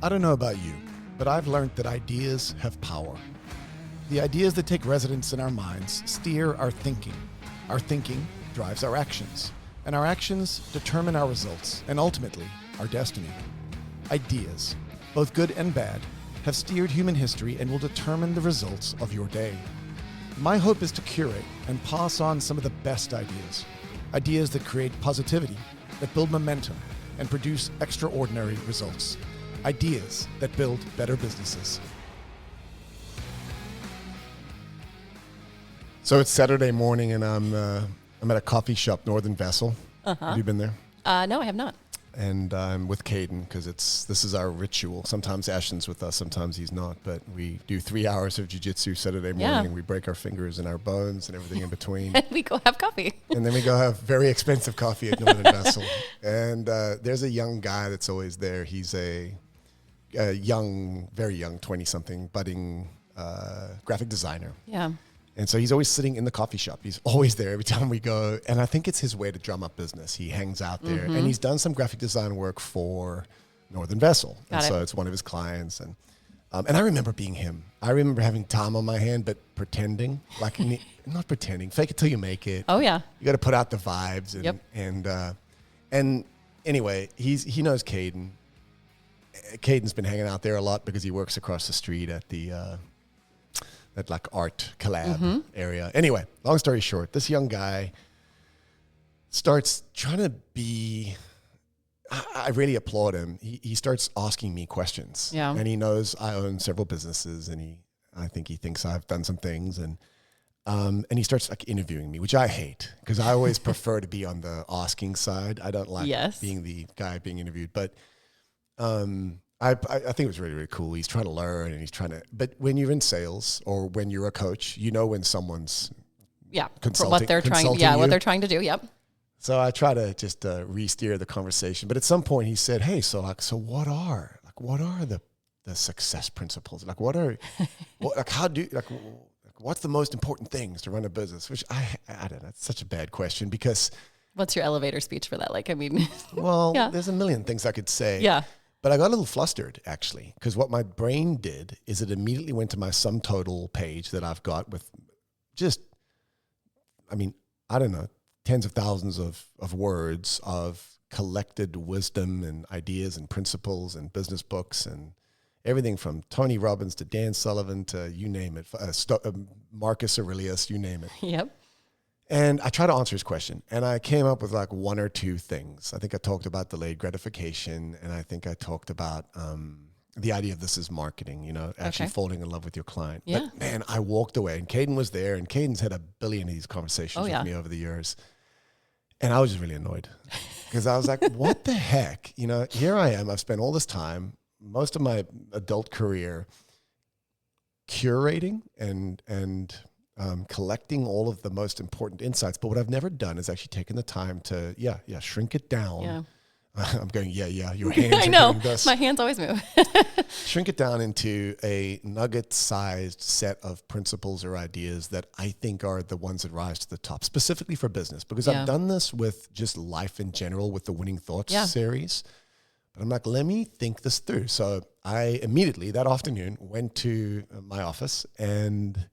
I don't know about you, but I've learned that ideas have power. The ideas that take residence in our minds steer our thinking. Our thinking drives our actions, and our actions determine our results and ultimately our destiny. Ideas, both good and bad, have steered human history and will determine the results of your day. My hope is to curate and pass on some of the best ideas. Ideas that create positivity, that build momentum, and produce extraordinary results. Ideas that build better businesses. So it's Saturday morning and I'm at a coffee shop, Northern Vessel. Have you been there? No, I have not. And I'm with Caden because this is our ritual. Sometimes Ashton's with us, sometimes he's not. But we do 3 hours of jiu-jitsu Saturday morning and we break our fingers and our bones and everything in between. And we go have coffee. And then we go have very expensive coffee at Northern Vessel. And there's a young guy that's always there. He's a young, very young, 20-something, budding graphic designer. Yeah. And so he's always sitting in the coffee shop. He's always there every time we go. And I think it's his way to drum up business. He hangs out there. And he's done some graphic design work for Northern Vessel. So it's one of his clients. And I remember being him. I remember having time on my hand, but pretending. Like, not pretending. Fake it till you make it. Oh, yeah. You got to put out the vibes. And, and anyway, he knows Caden. Caden's been hanging out there a lot because he works across the street at the... that like art collab area. Anyway, long story short, this young guy starts trying to be, I really applaud him. He starts asking me questions. Yeah. And he knows I own several businesses and I think he thinks I've done some things and he starts like interviewing me, which I hate because I always prefer to be on the asking side. I don't like being the guy being interviewed, but I think it was really, really cool. He's trying to learn and he's trying to, but when you're in sales or when you're a coach, you know when someone's consulting, what they're trying, what they're trying to do. Yep. So I try to just re-steer the conversation. But at some point he said, "Hey, so what are the success principles? Like what's the most important things to run a business?" Which I don't know. It's such a bad question because. What's your elevator speech for that? Like, I mean. Well, there's a million things I could say. Yeah. But I got a little flustered, actually, because what my brain did is it immediately went to my sum total page that I've got with I don't know, tens of thousands of words of collected wisdom and ideas and principles and business books and everything from Tony Robbins to Dan Sullivan to you name it, Marcus Aurelius, you name it. Yep. And I tried to answer his question, and I came up with like one or two things. I think I talked about delayed gratification, and I think I talked about the idea of this is marketing, actually falling in love with your client. Yeah. But man, I walked away, and Caden was there, and Caden's had a billion of these conversations with me over the years. And I was just really annoyed because I was like, what the heck? Here I am. I've spent all this time, most of my adult career, curating and collecting all of the most important insights. But what I've never done is actually taken the time to, shrink it down. Yeah. I'm going, your hands I know. are doing this. My hands always move. Shrink it down into a nugget-sized set of principles or ideas that I think are the ones that rise to the top, specifically for business. Because I've done this with just life in general with the Winning Thoughts series. But I'm like, let me think this through. So I immediately, that afternoon, went to my office and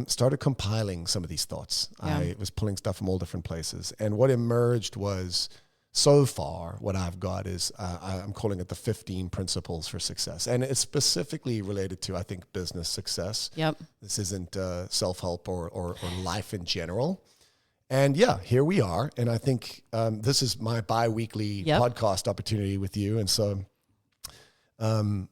started compiling some of these thoughts. Yeah. I was pulling stuff from all different places. And what emerged was, so far, what I've got is, I'm calling it the 15 principles for success. And it's specifically related to, I think, business success. Yep. This isn't self-help or life in general. And here we are. And I think this is my bi-weekly podcast opportunity with you. And so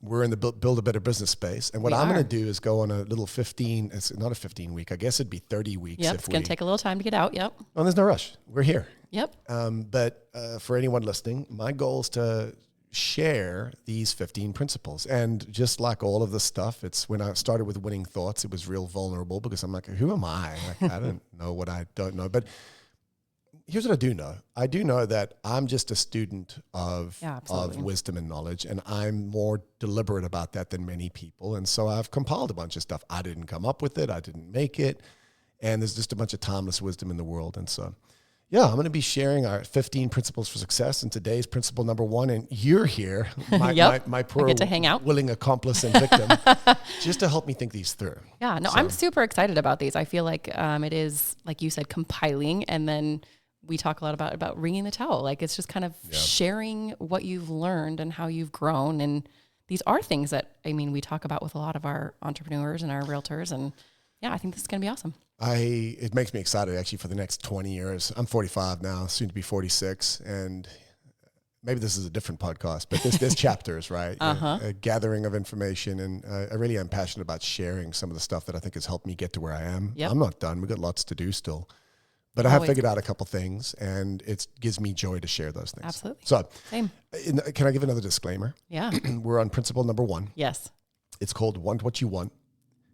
we're in the build a better business space. And what I'm going to do is go on a little 15, it's not a 15 week, I guess it'd be 30 weeks. Yep, it's going to take a little time to get out. Yep. Well, there's no rush. We're here. Yep. But for anyone listening, my goal is to share these 15 principles. And just like all of the stuff, it's when I started with Winning Thoughts, it was real vulnerable because I'm like, who am I? Like, I don't know what I don't know. But here's what I do know. I do know that I'm just a student of wisdom and knowledge, and I'm more deliberate about that than many people. And so I've compiled a bunch of stuff. I didn't come up with it. I didn't make it. And there's just a bunch of timeless wisdom in the world. And so, Yeah, I'm going to be sharing our 15 principles for success, and today's principle number 1, and you're here, my poor get to hang out. willing accomplice and victim, just to help me think these through. Yeah, no, I'm super excited about these. I feel like it is, like you said, compiling, and then we talk a lot about wringing the towel. Like it's just kind of sharing what you've learned and how you've grown. And these are things that, I mean, we talk about with a lot of our entrepreneurs and our realtors. And yeah, I think this is going to be awesome. It makes me excited actually for the next 20 years. I'm 45 now, soon to be 46. And maybe this is a different podcast, but there's chapters, right? A gathering of information. And I really am passionate about sharing some of the stuff that I think has helped me get to where I am. Yep. I'm not done. We've got lots to do still. But I have figured out a couple things, and it gives me joy to share those things. Absolutely. So, same. Can I give another disclaimer? Yeah. We're on principle number 1. Yes. It's called want what you want,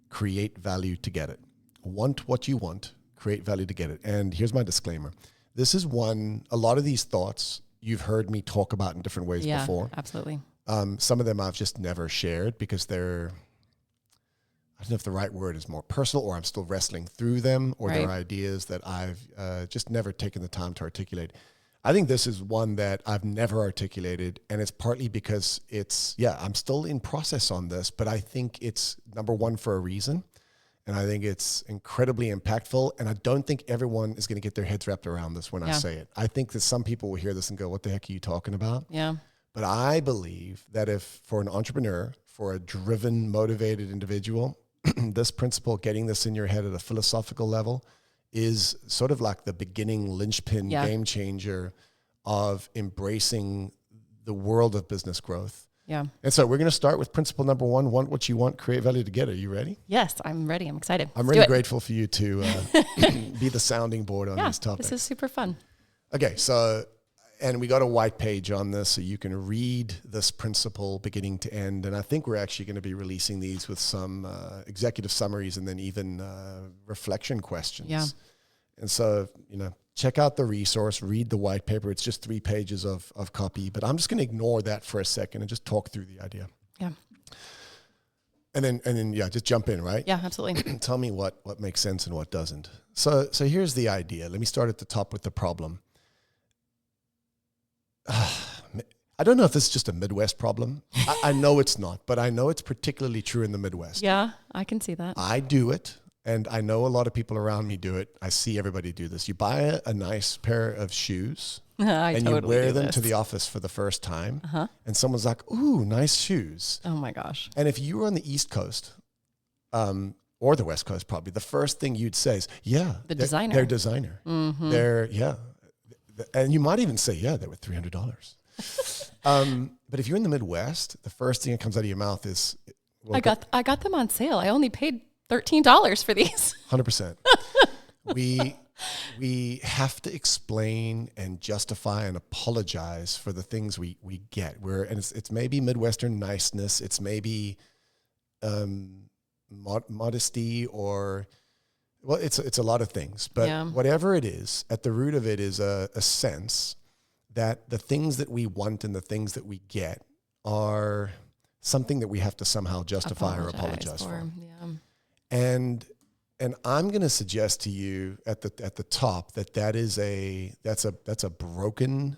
create value to get it. Want what you want, create value to get it. And here's my disclaimer. This is one, a lot of these thoughts you've heard me talk about in different ways before. Absolutely. Some of them I've just never shared because they're, I don't know if the right word is more personal, or I'm still wrestling through them, or they're ideas that I've just never taken the time to articulate. I think this is one that I've never articulated, and it's partly because I'm still in process on this, but I think it's number 1 for a reason, and I think it's incredibly impactful, and I don't think everyone is going to get their heads wrapped around this when I say it. I think that some people will hear this and go, what the heck are you talking about? Yeah. But I believe that if for an entrepreneur, for a driven, motivated individual, this principle, getting this in your head at a philosophical level, is sort of like the beginning linchpin game changer of embracing the world of business growth. Yeah. And so we're going to start with principle number 1, want what you want, create value to get it. Are you ready? Yes, I'm ready. I'm excited. I'm really grateful for you to be the sounding board on these topics. This is super fun. Okay, so, and we got a white page on this, so you can read this principle beginning to end. And I think we're actually going to be releasing these with some executive summaries and then even reflection questions. Yeah. And so, check out the resource, read the white paper. It's just 3 pages of copy, but I'm just going to ignore that for a second and just talk through the idea. Yeah. And then, just jump in, right? Yeah, absolutely. Tell me what makes sense and what doesn't. So here's the idea. Let me start at the top with the problem. I don't know if this is just a Midwest problem. I know it's not, but I know it's particularly true in the Midwest. Yeah, I can see that. I do it, and I know a lot of people around me do it. I see everybody do this. You buy a nice pair of shoes, and you wear them to the office for the first time, and someone's like, ooh, nice shoes. Oh my gosh. And if you were on the East Coast, or the West Coast probably, the first thing you'd say is, designer. They're designer. Mm-hmm. And you might even say, they were $300. But if you're in the Midwest, the first thing that comes out of your mouth is, I got them on sale. I only paid $13 for these. 100%. We have to explain and justify and apologize for the things we get. And it's maybe Midwestern niceness. It's maybe modesty, or it's a lot of things. But whatever it is, at the root of it is a sense that the things that we want and the things that we get are something that we have to somehow justify or apologize for. Yeah. And I'm going to suggest to you at the top that's a broken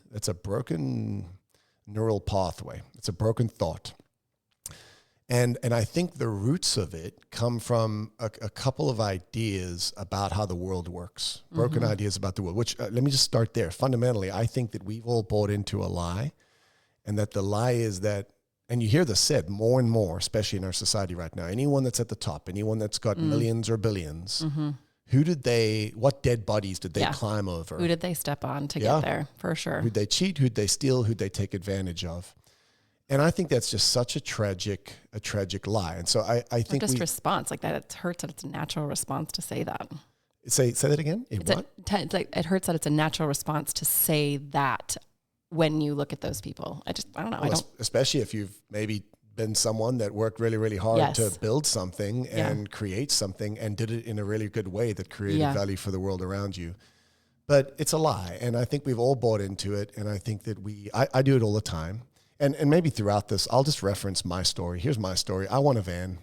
neural pathway. It's a broken thought. And I think the roots of it come from a couple of ideas about how the world works, broken ideas about the world, which let me just start there. Fundamentally, I think that we've all bought into a lie, and that the lie is that, and you hear this said more and more, especially in our society right now, anyone that's at the top, anyone that's got millions or billions, what dead bodies did they climb over? Who did they step on to get there, for sure? Who'd they cheat, who'd they steal, who'd they take advantage of? And I think that's just such a tragic lie. And so I think response like that. It hurts that it's a natural response to say that. Say that again. It hurts that it's a natural response to say that when you look at those people. I don't know. Well, especially if you've maybe been someone that worked really, really hard to build something and create something and did it in a really good way that created value for the world around you. But it's a lie. And I think we've all bought into it. And I think that I do it all the time. And maybe throughout this, I'll just reference my story. Here's my story. I want a van.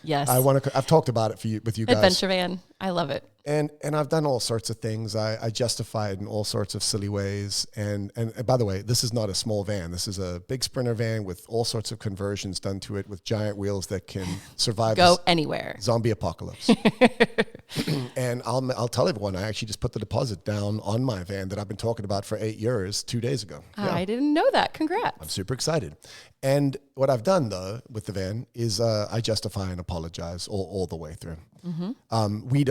Yes. I've talked about it with you guys. Adventure van. I love it. And I've done all sorts of things. I justify it in all sorts of silly ways. And by the way, this is not a small van. This is a big Sprinter van with all sorts of conversions done to it with giant wheels that can survive Go anywhere. zombie apocalypse. And I'll tell everyone, I actually just put the deposit down on my van that I've been talking about for 8 years 2 days ago. I didn't know that. Congrats. I'm super excited. And what I've done though with the van is I justify and apologize all the way through. We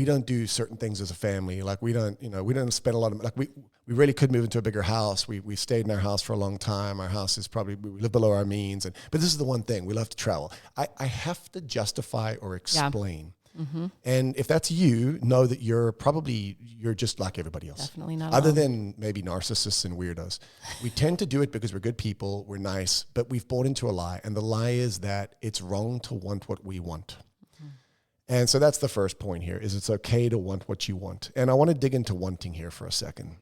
don't do certain things as a family. Like we don't spend a lot of, like we really could move into a bigger house. We stayed in our house for a long time. Our house is probably, we live below our means. But this is the one thing, we love to travel. I have to justify or explain. And if that's you, know that you're just like everybody else. Definitely not Other alone. than maybe narcissists and weirdos. We tend to do it because we're good people, we're nice, but we've bought into a lie. And the lie is that it's wrong to want what we want. And so that's the first point here, is it's okay to want what you want. And I want to dig into wanting here for a second.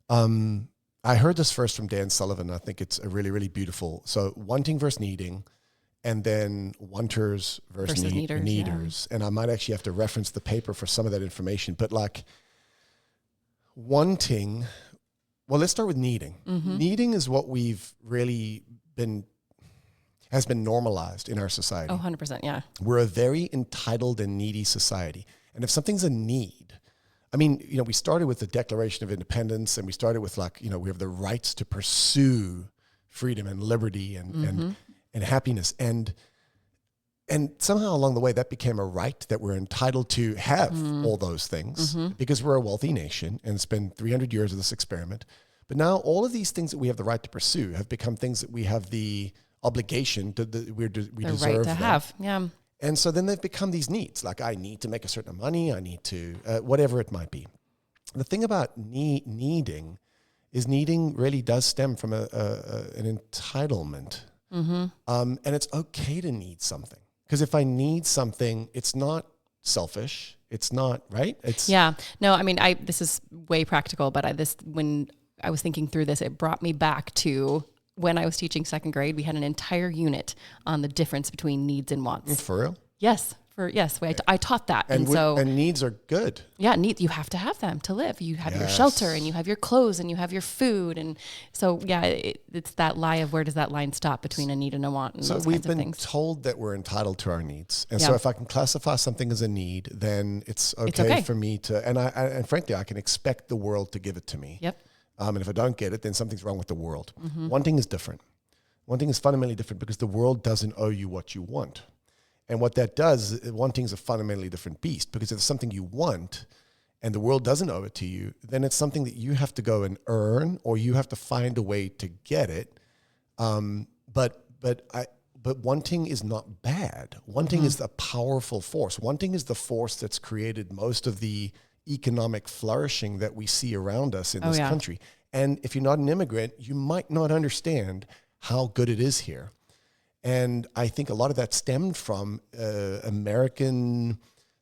I heard this first from Dan Sullivan. I think it's a really, really beautiful. So wanting versus needing, and then wanters versus needers. And I might actually have to reference the paper for some of that information. But like wanting, well, let's start with needing. Needing is what we've really has been normalized in our society. Oh, 100%. Yeah. We're a very entitled and needy society. And if something's a need, I mean, we started with the Declaration of Independence, and we started with we have the rights to pursue freedom and liberty and happiness. And somehow along the way, that became a right that we're entitled to have all those things because we're a wealthy nation, and it's been 300 years of this experiment. But now all of these things that we have the right to pursue have become things that we have the obligation we deserve right to them. have. Yeah. And so then they've become these needs. Like I need to make a certain money. I need to, whatever it might be. The thing about needing is needing really does stem from an entitlement. And it's okay to need something. Because if I need something, it's not selfish. It's not, right? Yeah. No, I mean, this is way practical, but when I was thinking through this, it brought me back to when I was teaching second grade. We had an entire unit on the difference between needs and wants. For real? Yes. I taught that. And needs are good. Yeah. You have to have them to live. You have your shelter, and you have your clothes, and you have your food. And so, yeah, it's that lie of where does that line stop between a need and a want, and those we've kinds of been things. told that we're entitled to our needs. And so if I can classify something as a need, then it's okay for me to, and frankly, I can expect the world to give it to me. Yep. And if I don't get it, then something's wrong with the world. Wanting is different. Wanting is fundamentally different because the world doesn't owe you what you want. And what that does, wanting is a fundamentally different beast, because if it's something you want and the world doesn't owe it to you, then it's something that you have to go and earn, or you have to find a way to get it. But wanting is not bad. Wanting is a powerful force. Wanting is the force that's created most of the economic flourishing that we see around us in this country. And if you're not an immigrant, you might not understand how good it is here. And I think a lot of that stemmed from American.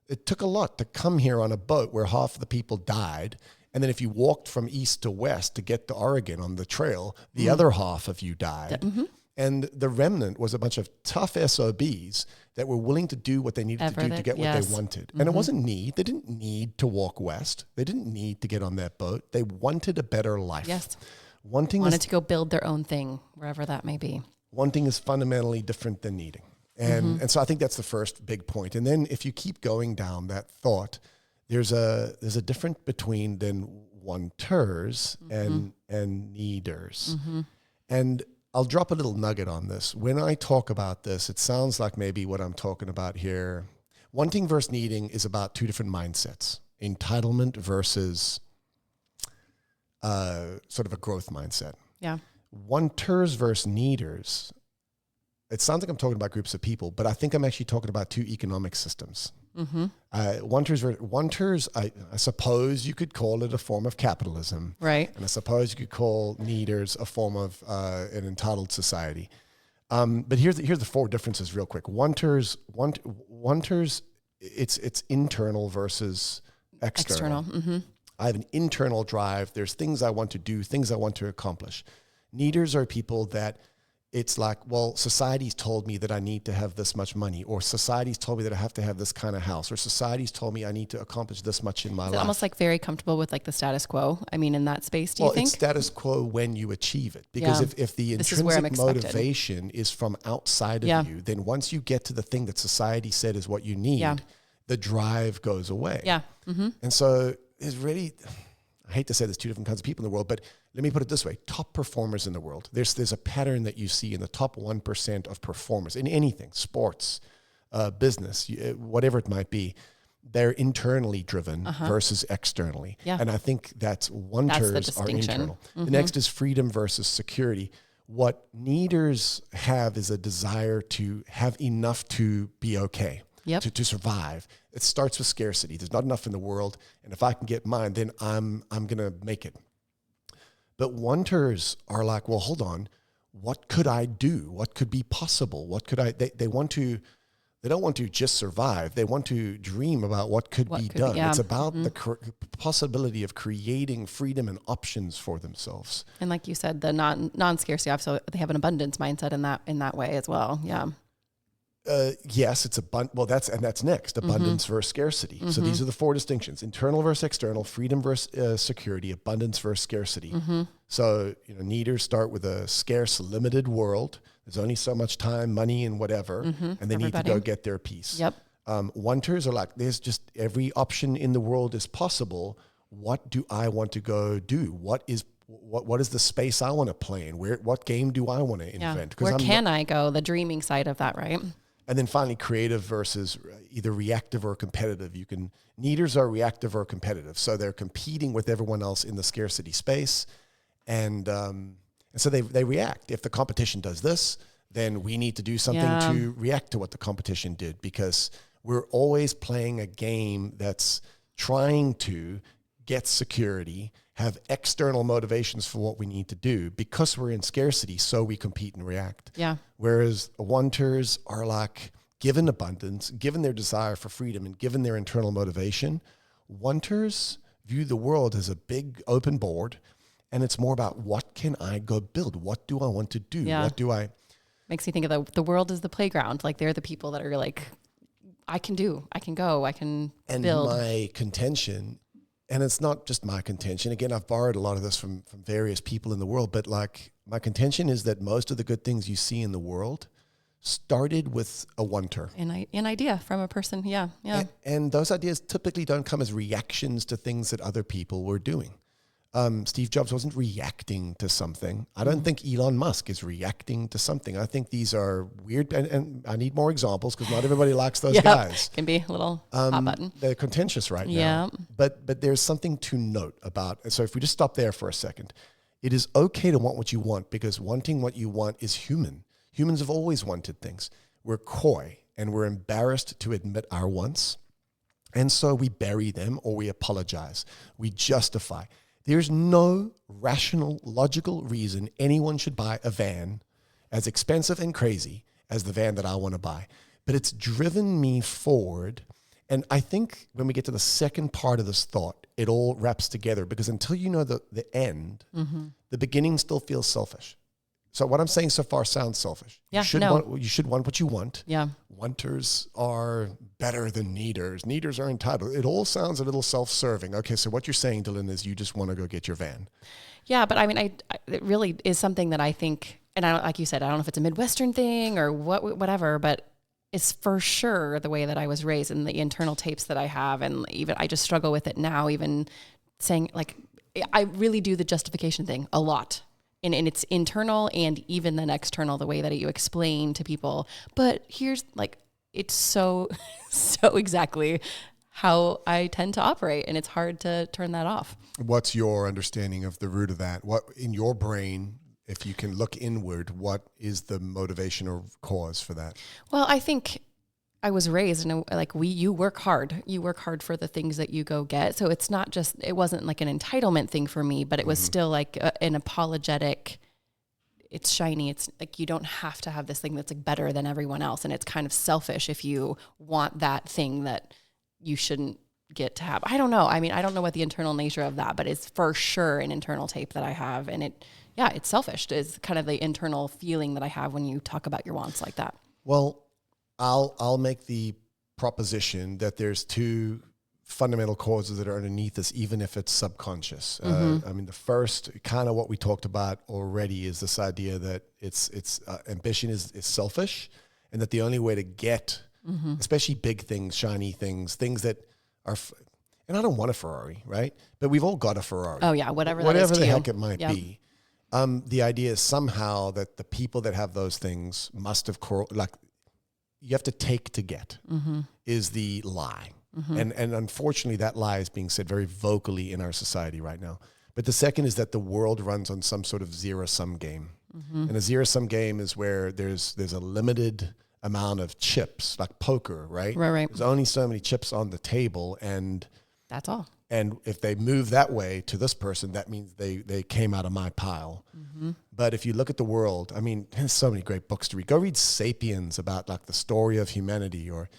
It took a lot to come here on a boat where half of the people died. And then if you walked from east to west to get to Oregon on the trail, the other half of you died. And the remnant was a bunch of tough SOBs that were willing to do what they needed to do to get what they wanted. And it wasn't need. They didn't need to walk west. They didn't need to get on that boat. They wanted a better life. Yes. Wanted to go build their own thing, wherever that may be. Wanting is fundamentally different than needing. And so I think that's the first big point. And then if you keep going down that thought, there's a difference between then wanters and needers. And I'll drop a little nugget on this. When I talk about this, it sounds like maybe what I'm talking about here. Wanting versus needing is about two different mindsets. Entitlement versus sort of a growth mindset. Yeah. Wanters versus needers. It sounds like I'm talking about groups of people, but I think I'm actually talking about two economic systems. Wanters, I suppose you could call it a form of capitalism. Right. And I suppose you could call needers a form of an entitled society. But here's the four differences real quick. Wanters, it's internal versus external. I have an internal drive. There's things I want to do, things I want to accomplish. Needers are people that it's like, well, society's told me that I need to have this much money, or society's told me that I have to have this kind of house, or society's told me I need to accomplish this much in my life. Almost like very comfortable with like the status quo. I mean, in that space, do you think? It's status quo when you achieve it. Because if the intrinsic motivation is from outside of you, then once you get to the thing that society said is what you need, the drive goes away. Yeah. Mm-hmm. And so there's really, I hate to say there's two different kinds of people in the world, but let me put it this way. Top performers in the world. There's a pattern that you see in the top 1% of performers in anything, sports, business, whatever it might be. They're internally driven versus externally. Yeah. And I think that's wanters are internal. Mm-hmm. The next is freedom versus security. What needers have is a desire to have enough to be okay. Yep. To survive. It starts with scarcity. There's not enough in the world, and if I can get mine, then I'm going to make it. But wanters are like, well, hold on. What could I do? What could be possible? What could I? They want to. They don't want to just survive. They want to dream about what could be done. It's about the possibility of creating freedom and options for themselves. And like you said, the non-scarcity, so they have an abundance mindset in that way as well. Yeah. Yes, it's that's next, abundance versus scarcity. So these are the four distinctions: internal versus external, freedom versus security, abundance versus scarcity. So, needers start with a scarce, limited world. There's only so much time, money, and whatever, and they need to go get their piece. Yep. Wanters are like, there's just every option in the world is possible. What do I want to go do? What is the space I want to play in? What game do I want to invent? Where can I go? The dreaming side of that, right? And then finally, creative versus either reactive or competitive. Needers are reactive or competitive. So they're competing with everyone else in the scarcity space. And so they react. If the competition does this, then we need to do something to react to what the competition did, because we're always playing a game that's trying to get security, have external motivations for what we need to do. Because we're in scarcity, so we compete and react. Yeah. Whereas wanters are like, given abundance, given their desire for freedom, and given their internal motivation, wanters view the world as a big open board, and it's more about, what can I go build? What do I want to do? Yeah. What do I... Makes me think of the world is the playground. Like, they're the people that are like, I can go, I can build. And my contention, and it's not just my contention, again, I've borrowed a lot of this from various people in the world, but like, my contention is that most of the good things you see in the world started with a wanter. An idea from a person, yeah. And those ideas typically don't come as reactions to things that other people were doing. Steve Jobs wasn't reacting to something. I don't think Elon Musk is reacting to something. I think these are weird, and I need more examples because not everybody likes those guys. Can be a little hot button. They're contentious right now. Yeah. But there's something to note about, so if we just stop there for a second, it is okay to want what you want, because wanting what you want is human. Humans have always wanted things. We're coy and we're embarrassed to admit our wants. And so we bury them, or we apologize. We justify. There's no rational, logical reason anyone should buy a van as expensive and crazy as the van that I want to buy. But it's driven me forward. And I think when we get to the second part of this thought, it all wraps together, because until you know the end, the beginning still feels selfish. So what I'm saying so far sounds selfish. Yeah, you should want what you want. Yeah. Wanters are better than needers. Needers are entitled. It all sounds a little self-serving. Okay, so what you're saying, Dylan, is you just want to go get your van. Yeah, but I mean, it really is something that I think, and I don't, like you said, I don't know if it's a Midwestern thing or whatever, but it's for sure the way that I was raised and the internal tapes that I have. And even I just struggle with it now, even saying, like, I really do the justification thing a lot. And it's internal and even then external, the way that you explain to people. But here's like, it's so exactly how I tend to operate, and it's hard to turn that off. What's your understanding of the root of that? What in your brain, if you can look inward, what is the motivation or cause for that? Well, I think I was raised in you work hard. You work hard for the things that you go get. So it's not just, it wasn't like an entitlement thing for me, but it was still like an apologetic, it's shiny. It's like, you don't have to have this thing that's like better than everyone else. And it's kind of selfish if you want that thing that you shouldn't get to have. I don't know. I mean, I don't know what the internal nature of that, but it's for sure an internal tape that I have. And yeah, it's selfish is kind of the internal feeling that I have when you talk about your wants like that. Well, I'll make the proposition that there's two fundamental causes that are underneath this, even if it's subconscious. I mean, the first, kind of what we talked about already, is this idea that it's ambition is selfish, and that the only way to get, especially big things, shiny things that are, and I don't want a Ferrari, right? But we've all got a Ferrari. Oh yeah, whatever that is to the you. heck it might be. The idea is somehow that the people that have those things must have, you have to take to get, is the lie. And unfortunately, that lie is being said very vocally in our society right now. But the second is that the world runs on some sort of zero-sum game. And a zero-sum game is where there's a limited amount of chips, like poker, right? Right. There's only so many chips on the table, and That's all. and if they move that way to this person, that means they came out of my pile. But if you look at the world, I mean, there's so many great books to read. Go read *Sapiens* about like the story of humanity, or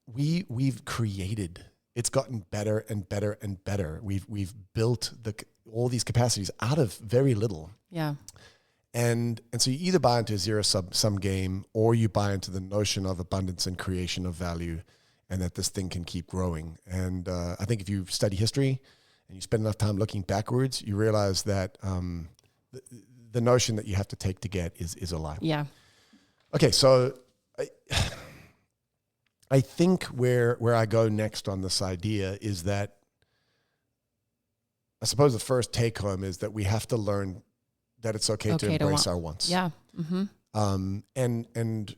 we've created. It's gotten better and better and better. We've built all these capacities out of very little. Yeah. And so you either buy into a zero-sum game, or you buy into the notion of abundance and creation of value, and that this thing can keep growing. And I think if you study history and you spend enough time looking backwards, you realize that the notion that you have to take to get is a lie. Yeah. Okay, so I think where I go next on this idea is that I suppose the first take home is that we have to learn that it's okay to embrace our wants. Yeah. And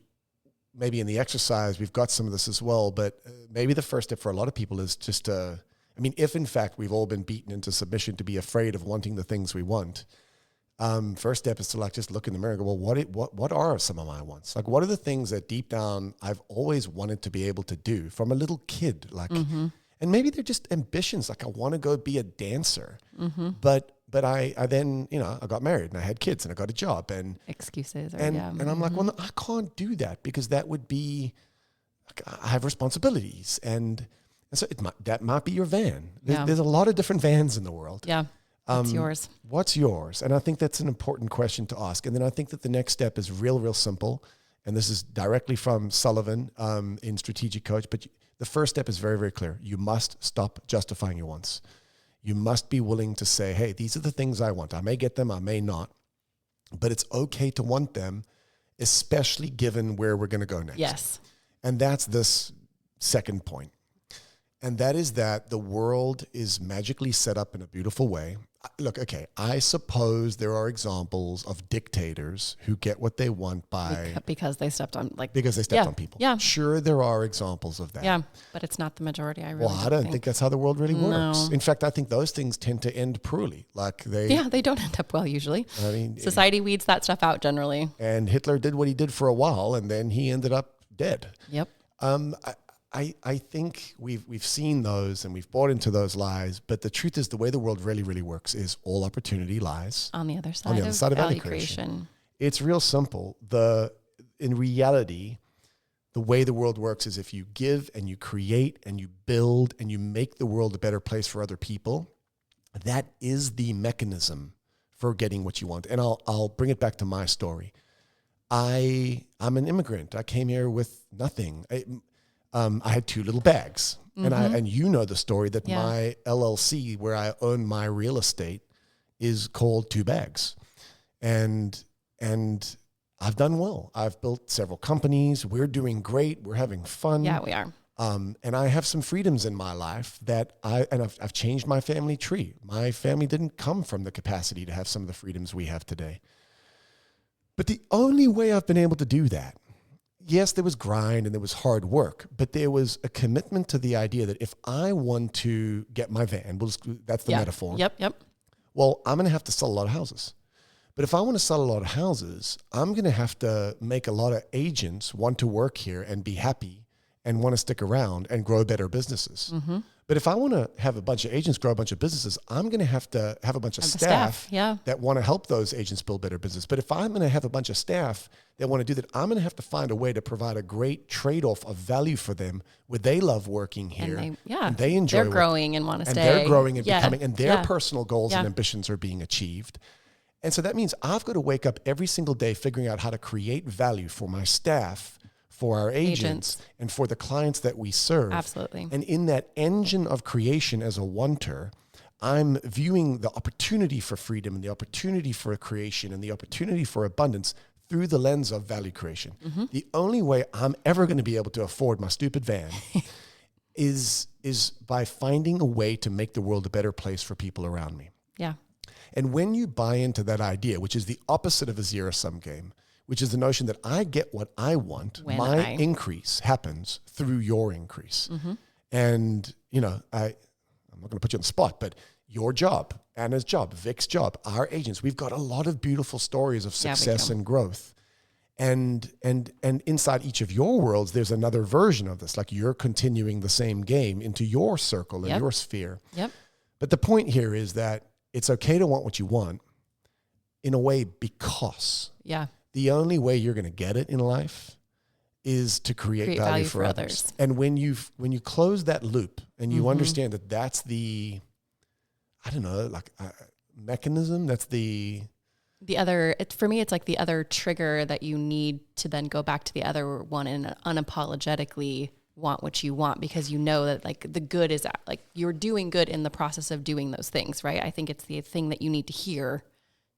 maybe in the exercise, we've got some of this as well, but maybe the first step for a lot of people is just to, I mean, if in fact we've all been beaten into submission to be afraid of wanting the things we want, first step is to like just look in the mirror and go, well, what are some of my wants? Like, what are the things that deep down I've always wanted to be able to do from a little kid? Like, and maybe they're just ambitions. Like, I want to go be a dancer, but I then, I got married and I had kids and I got a job and excuses. And I'm like, well, no, I can't do that because that would be, I have responsibilities. And so that might be your van. There's a lot of different vans in the world. Yeah. What's yours? What's yours? And I think that's an important question to ask. And then I think that the next step is real simple. And this is directly from Sullivan in Strategic Coach. But the first step is very, very clear. You must stop justifying your wants. You must be willing to say, hey, these are the things I want. I may get them, I may not. But it's okay to want them, especially given where we're going to go next. Yes. And that's this second point. And that is that the world is magically set up in a beautiful way. Look, okay, I suppose there are examples of dictators who get what they want because they stepped on on people. Yeah. Sure, there are examples of that. Yeah, but it's not the majority. I don't think that's how the world really works. In fact, I think those things tend to end poorly. Like they don't end up well usually. I mean, society weeds that stuff out generally. And Hitler did what he did for a while, and then he ended up dead. Yep. I think we've seen those and we've bought into those lies, but the truth is the way the world really, really works is all opportunity lies on the other side of value creation. It's real simple. In reality, the way the world works is if you give and you create and you build and you make the world a better place for other people, that is the mechanism for getting what you want. And I'll bring it back to my story. I'm an immigrant. I came here with nothing. I had two little bags, and you know the story that my LLC, where I own my real estate, is called Two Bags, and I've done well. I've built several companies. We're doing great. We're having fun. Yeah, we are. And I have some freedoms in my life that I've changed my family tree. My family didn't come from the capacity to have some of the freedoms we have today. But the only way I've been able to do that, yes, there was grind and there was hard work, but there was a commitment to the idea that if I want to get my van, that's the metaphor. Yep. Well, I'm going to have to sell a lot of houses. But if I want to sell a lot of houses, I'm going to have to make a lot of agents want to work here and be happy and want to stick around and grow better businesses. But if I want to have a bunch of agents grow a bunch of businesses, I'm going to have a bunch of staff that want to help those agents build better business. But if I'm going to have a bunch of staff that want to do that, I'm going to have to find a way to provide a great trade-off of value for them where they love working here. And they enjoy they're growing and want to stay. And they're growing and becoming, and their personal goals and ambitions are being achieved. And so that means I've got to wake up every single day figuring out how to create value for my staff, for our agents, and for the clients that we serve. Absolutely. And in that engine of creation as a wanter, I'm viewing the opportunity for freedom and the opportunity for creation and the opportunity for abundance through the lens of value creation. The only way I'm ever going to be able to afford my stupid van is by finding a way to make the world a better place for people around me. Yeah. And when you buy into that idea, which is the opposite of a zero-sum game, which is the notion that I get what I want, increase happens through your increase. And, you know, I'm not going to put you on the spot, but your job, Anna's job, Vic's job, our agents, we've got a lot of beautiful stories of success and growth. And inside each of your worlds, there's another version of this, like you're continuing the same game into your circle and your sphere. Yep. But the point here is that it's okay to want what you want in a way because the only way you're going to get it in life is to create value for others. And when you close that loop and you understand that that's the, I don't know, like mechanism, that's the other, for me, it's like the other trigger that you need to then go back to the other one and unapologetically want what you want, because you know that like the good is like you're doing good in the process of doing those things, right? I think it's the thing that you need to hear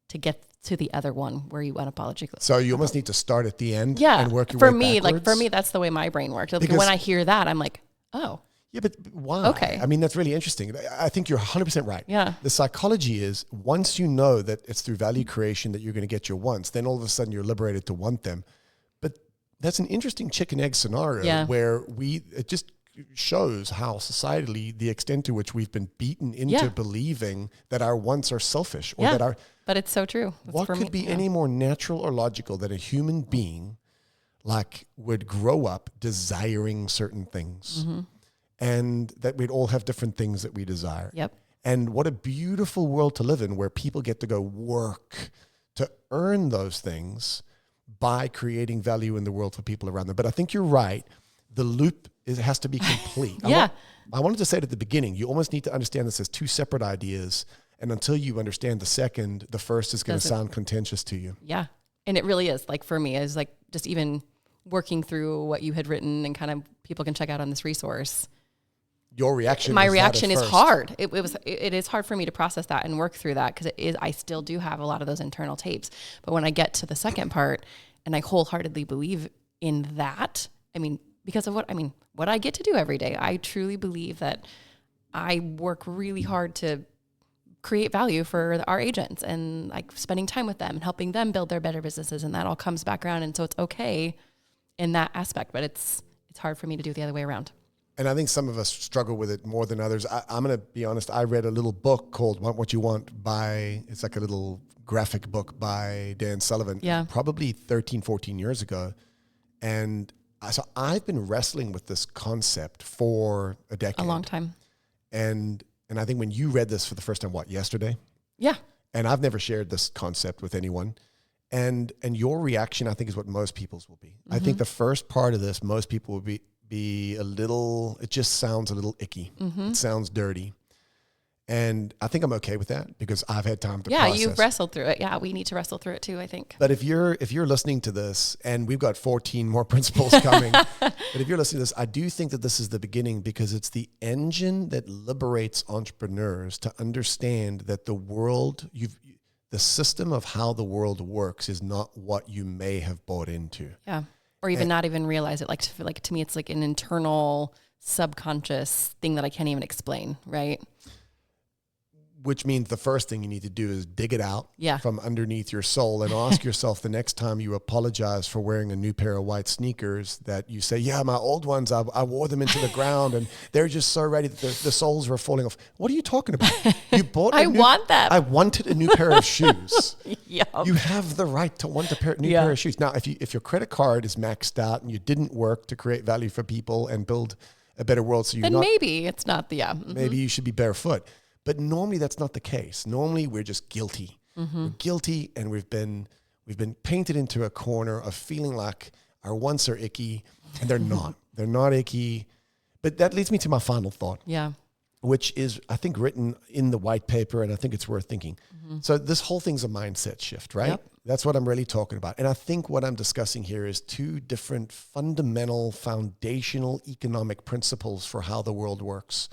to get to the other one where you unapologetically. So you almost need to start at the end and work your way backwards. Like for me, that's the way my brain works. Like when I hear that, I'm like, oh. Yeah, but why? Okay. I mean, that's really interesting. I think you're 100% right. Yeah. The psychology is once you know that it's through value creation that you're going to get your wants, then all of a sudden you're liberated to want them. But that's an interesting chicken egg scenario where it just shows how societally the extent to which we've been beaten into believing that our wants are selfish or that our... But it's so true. What could be any more natural or logical that a human being like would grow up desiring certain things and that we'd all have different things that we desire. Yep. And what a beautiful world to live in where people get to go work to earn those things by creating value in the world for people around them. But I think you're right. The loop has to be complete. I wanted to say it at the beginning. You almost need to understand this as two separate ideas. And until you understand the second, the first is going to sound contentious to you. Yeah. And it really is. Like for me, is like just even working through what you had written and kind of people can check out on this resource. Your reaction. My reaction is hard. It is hard for me to process that and work through that because I still do have a lot of those internal tapes. But when I get to the second part and I wholeheartedly believe in that, I mean, because of what I get to do every day, I truly believe that I work really hard to create value for our agents and like spending time with them and helping them build their better businesses. And that all comes back around. And so it's okay in that aspect, but it's hard for me to do the other way around. And I think some of us struggle with it more than others. I'm going to be honest. I read a little book called Want What You Want it's like a little graphic book by Dan Sullivan, probably 13, 14 years ago. And so I've been wrestling with this concept for a decade. A long time. And I think when you read this for the first time, yesterday? Yeah. And I've never shared this concept with anyone. And your reaction, I think, is what most people's will be. I think the first part of this, most people will be a little, it just sounds a little icky. It sounds dirty. And I think I'm okay with that because I've had time to process. Yeah, you've wrestled through it. Yeah, we need to wrestle through it too, I think. But if you're listening to this, and we've got 14 more principles coming, but if you're listening to this, I do think that this is the beginning because it's the engine that liberates entrepreneurs to understand that the world, the system of how the world works is not what you may have bought into. Yeah. Or even not even realize it. Like to me, it's like an internal subconscious thing that I can't even explain, right? Which means the first thing you need to do is dig it out from underneath your soul and ask yourself the next time you apologize for wearing a new pair of white sneakers that you say, yeah, my old ones, I wore them into the ground and they're just so ready that the soles were falling off. What are you talking about? You bought I wanted a new pair of shoes. Yep. You have the right to want a new pair of shoes. Now, if your credit card is maxed out and you didn't work to create value for people and build a better world, so maybe it's not maybe you should be barefoot. But normally that's not the case. Normally we're just guilty. We're guilty, and we've been painted into a corner of feeling like our wants are icky, and they're not. They're not icky. But that leads me to my final thought. Yeah. which is, I think, written in the white paper, and I think it's worth thinking. So this whole thing's a mindset shift, right? Yep. That's what I'm really talking about. And I think what I'm discussing here is two different fundamental, foundational economic principles for how the world works.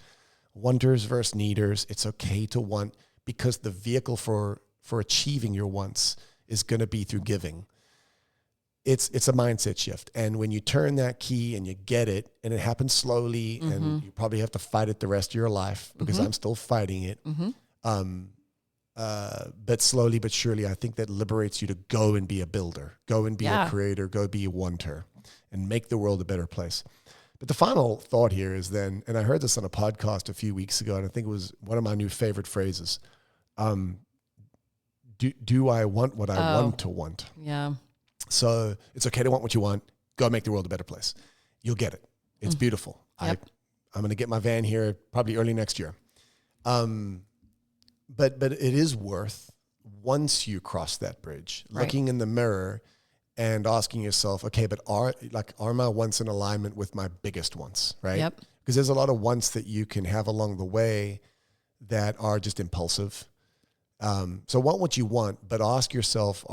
Wanters versus needers. It's okay to want, because the vehicle for achieving your wants is going to be through giving. It's a mindset shift. And when you turn that key and you get it, and it happens slowly, and you probably have to fight it the rest of your life, because I'm still fighting it. But slowly but surely, I think that liberates you to go and be a builder, go and be a creator, go be a wanter, and make the world a better place. But the final thought here is then, and I heard this on a podcast a few weeks ago, and I think it was one of my new favorite phrases. Do I want what I want to want? Yeah. So it's okay to want what you want. Go make the world a better place. You'll get it. It's beautiful. Yep. I'm going to get my van here probably early next year. But it is worth, once you cross that bridge, looking in the mirror and asking yourself, okay, but are my wants in alignment with my biggest wants, right? Yep. Because there's a lot of wants that you can have along the way that are just impulsive. So want what you want, but ask yourself,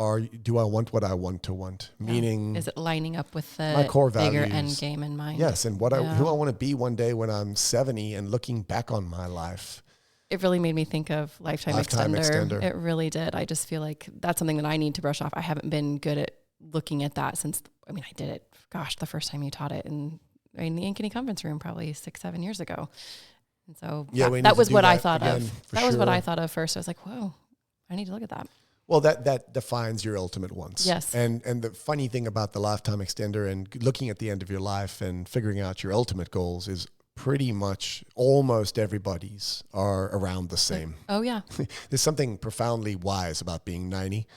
do I want what I want to want? Yeah. Meaning, is it lining up with the my core bigger values, end game in mind? Yes, and who I want to be one day when I'm 70 and looking back on my life. It really made me think of Lifetime Extender. It really did. I just feel like that's something that I need to brush off. I haven't been good at looking at that since, I did it, the first time you taught it in the Ankeny conference room, probably 6-7 years ago. And so that was what I thought of. That was what I thought of first. I was like, whoa, I need to look at that. Well, that defines your ultimate wants. Yes. And the funny thing about the Lifetime Extender and looking at the end of your life and figuring out your ultimate goals is pretty much almost everybody's are around the same. Oh, yeah. There's something profoundly wise about being 90.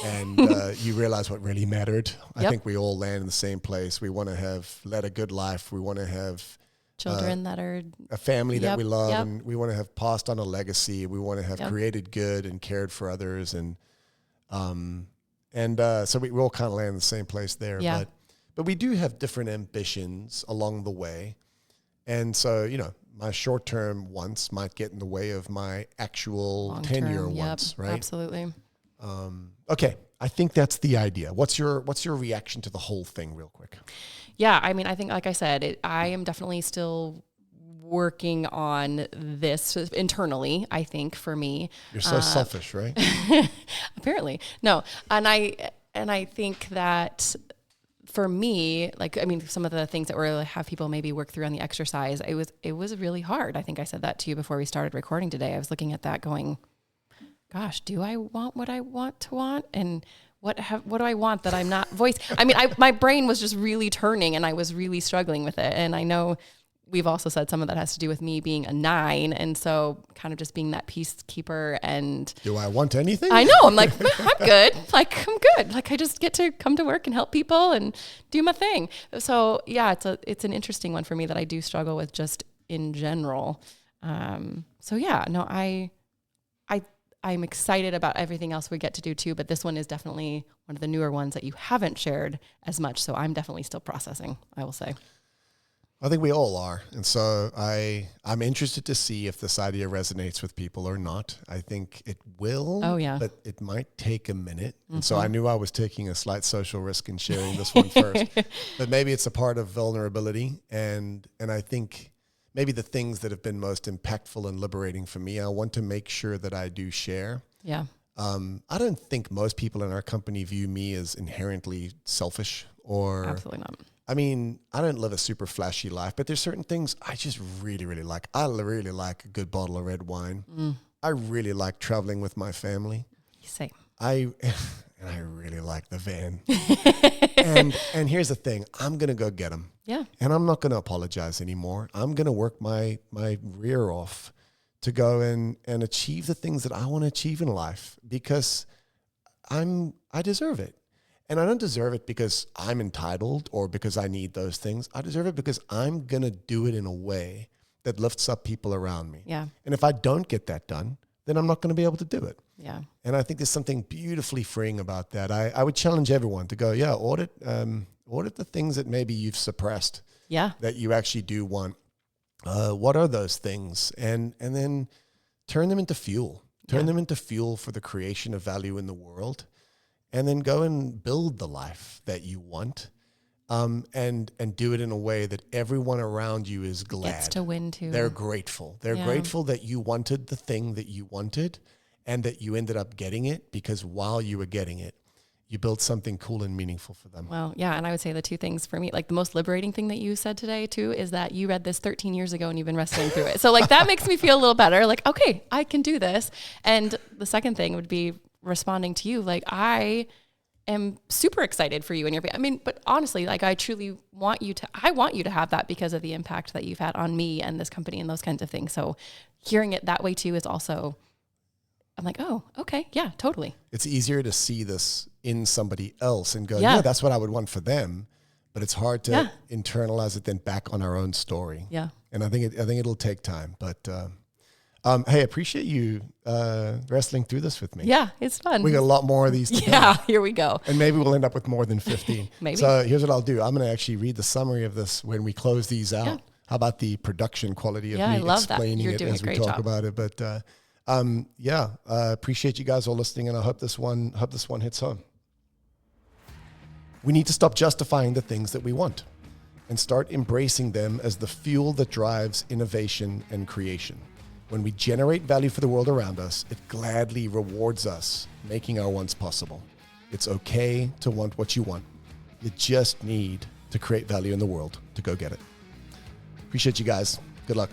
And you realize what really mattered. I think we all land in the same place. We want to have led a good life. We want to have children that are a family that we love, and we want to have passed on a legacy. We want to have created good and cared for others, and so we all kind of land in the same place there. Yeah. But we do have different ambitions along the way, and so my short-term wants might get in the way of my actual 10-year wants, right? Absolutely. Okay, I think that's the idea. What's your reaction to the whole thing, real quick? Yeah, I think, like I said, I am definitely still working on this internally, I think, for me. You're so selfish, right? Apparently. No. And I think that for me, some of the things that we're have people maybe work through on the exercise, it was really hard. I think I said that to you before we started recording today. I was looking at that going, gosh, do I want what I want to want? And what do I want that I'm not voicing? My brain was just really turning, and I was really struggling with it. And I know we've also said some of that has to do with me being a 9. And so kind of just being that peacekeeper. And do I want anything? I know. I'm like, I'm good. I'm good. I just get to come to work and help people and do my thing. So yeah, it's an interesting one for me that I do struggle with just in general. So yeah, no, I'm excited about everything else we get to do too, but this one is definitely one of the newer ones that you haven't shared as much. So I'm definitely still processing, I will say. I think we all are. And so I'm interested to see if this idea resonates with people or not. I think it will. Oh, yeah. But it might take a minute. And so I knew I was taking a slight social risk in sharing this one first. But maybe it's a part of vulnerability. And I think maybe the things that have been most impactful and liberating for me, I want to make sure that I do share. Yeah. I don't think most people in our company view me as inherently selfish or... Absolutely not. I don't live a super flashy life, but there's certain things I just really, really like. I really like a good bottle of red wine. I really like traveling with my family. Same. I really like the van. and here's the thing. I'm going to go get them. Yeah. And I'm not going to apologize anymore. I'm going to work my rear off to go and achieve the things that I want to achieve in life because I deserve it. And I don't deserve it because I'm entitled or because I need those things. I deserve it because I'm going to do it in a way that lifts up people around me. Yeah. And if I don't get that done, then I'm not going to be able to do it. Yeah. And I think there's something beautifully freeing about that. I would challenge everyone to go, audit the things that maybe you've suppressed. Yeah. That you actually do want. What are those things? And then turn them into fuel. Turn them into fuel for the creation of value in the world. And then go and build the life that you want. And do it in a way that everyone around you is glad. Gets to win too. They're grateful. They're grateful that you wanted the thing that you wanted and that you ended up getting it, because while you were getting it, you built something cool and meaningful for them. Well, yeah. And I would say the two things for me, like the most liberating thing that you said today too, is that you read this 13 years ago and you've been wrestling through it. So like that makes me feel a little better. Like, okay, I can do this. And the second thing would be responding to you. Like, I am super excited for you and your, I mean, but honestly, like I truly want you to have that because of the impact that you've had on me and this company and those kinds of things. So hearing it that way too is also, I'm like, oh, okay. Yeah, totally. It's easier to see this in somebody else and go, yeah, that's what I would want for them. But it's hard to internalize it then back on our own story. Yeah. And I think it'll take time, but, hey, appreciate you wrestling through this with me. Yeah, it's fun. We got a lot more of these to Yeah, here we go. And maybe we'll end up with more than 15. Maybe. So here's what I'll do. I'm going to actually read the summary of this when we close these out. Yeah. How about the production quality of me explaining it as we talk about it? But appreciate you guys all listening, and I hope this one hits home. We need to stop justifying the things that we want and start embracing them as the fuel that drives innovation and creation. When we generate value for the world around us, it gladly rewards us, making our wants possible. It's okay to want what you want. You just need to create value in the world to go get it. Appreciate you guys. Good luck.